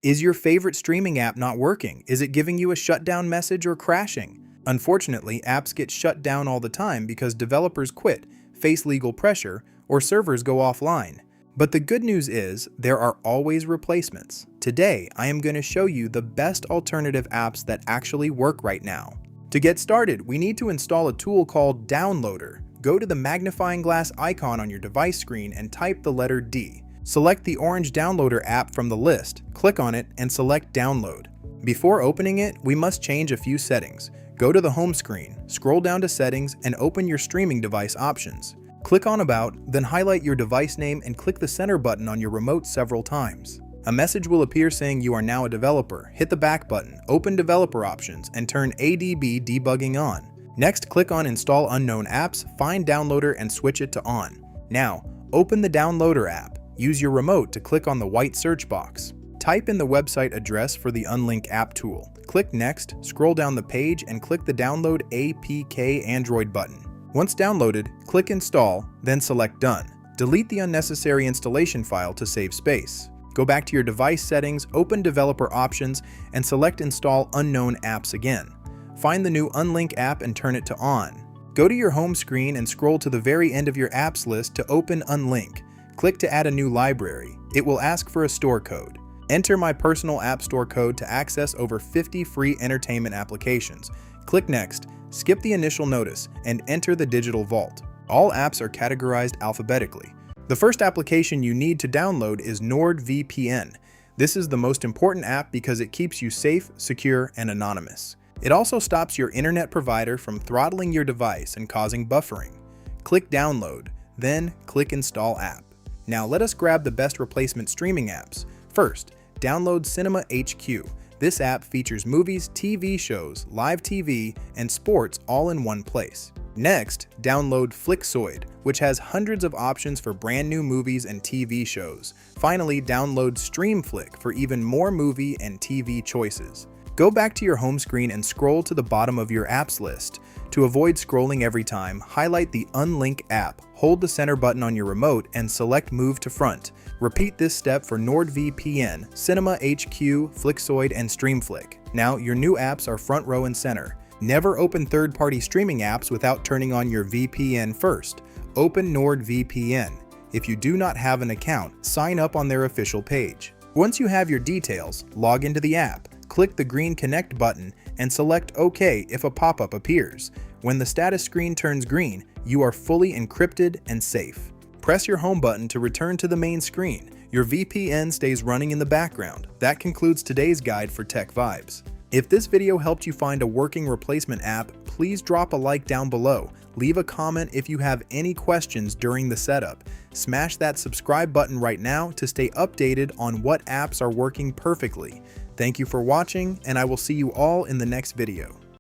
Is your favorite streaming app not working? Is it giving you a shutdown message or crashing? Unfortunately, apps get shut down all the time because developers quit, face legal pressure, or servers go offline. But the good news is, there are always replacements. Today, I am going to show you the best alternative apps that actually work right now. To get started, we need to install a tool called Downloader. Go to the magnifying glass icon on your device screen and type the letter D. Select the orange Downloader app from the list, click on it, and select Download. Before opening it, we must change a few settings. Go to the home screen, scroll down to Settings, and open your streaming device options. Click on About, then highlight your device name and click the center button on your remote several times. A message will appear saying you are now a developer. Hit the back button, open developer options, and turn ADB debugging on. Next, click on Install Unknown Apps, find Downloader, and switch it to On. Now, open the Downloader app. Use your remote to click on the white search box. Type in the website address for the Unlink app tool. Click Next, scroll down the page, and click the Download APK Android button. Once downloaded, click Install, then select Done. Delete the unnecessary installation file to save space. Go back to your device settings, open Developer Options, and select Install Unknown Apps again. Find the new Unlink app and turn it to On. Go to your home screen and scroll to the very end of your apps list to open Unlink. Click to add a new library. It will ask for a store code. Enter my personal App Store code to access over 50 free entertainment applications. Click Next, skip the initial notice, and enter the digital vault. All apps are categorized alphabetically. The first application you need to download is NordVPN. This is the most important app because it keeps you safe, secure, and anonymous. It also stops your internet provider from throttling your device and causing buffering. Click Download, then click Install App. Now let us grab the best replacement streaming apps. First, download Cinema HQ. This app features movies, TV shows, live TV, and sports all in one place. Next, download Flixoid, which has hundreds of options for brand new movies and TV shows. Finally, download StreamFlick for even more movie and TV choices. Go back to your home screen and scroll to the bottom of your apps list. To avoid scrolling every time, highlight the Unlink app, hold the center button on your remote, and select Move to Front. Repeat this step for NordVPN, Cinema HQ, Flixoid, and StreamFlick. Now, your new apps are front row and center. Never open third-party streaming apps without turning on your VPN first. Open NordVPN. If you do not have an account, sign up on their official page. Once you have your details, log into the app. Click the green Connect button and select OK if a pop-up appears. When the status screen turns green, you are fully encrypted and safe. Press your home button to return to the main screen. Your VPN stays running in the background. That concludes today's guide for TechVibes. If this video helped you find a working replacement app, please drop a like down below. Leave a comment if you have any questions during the setup. Smash that subscribe button right now to stay updated on what apps are working perfectly. Thank you for watching, and I will see you all in the next video.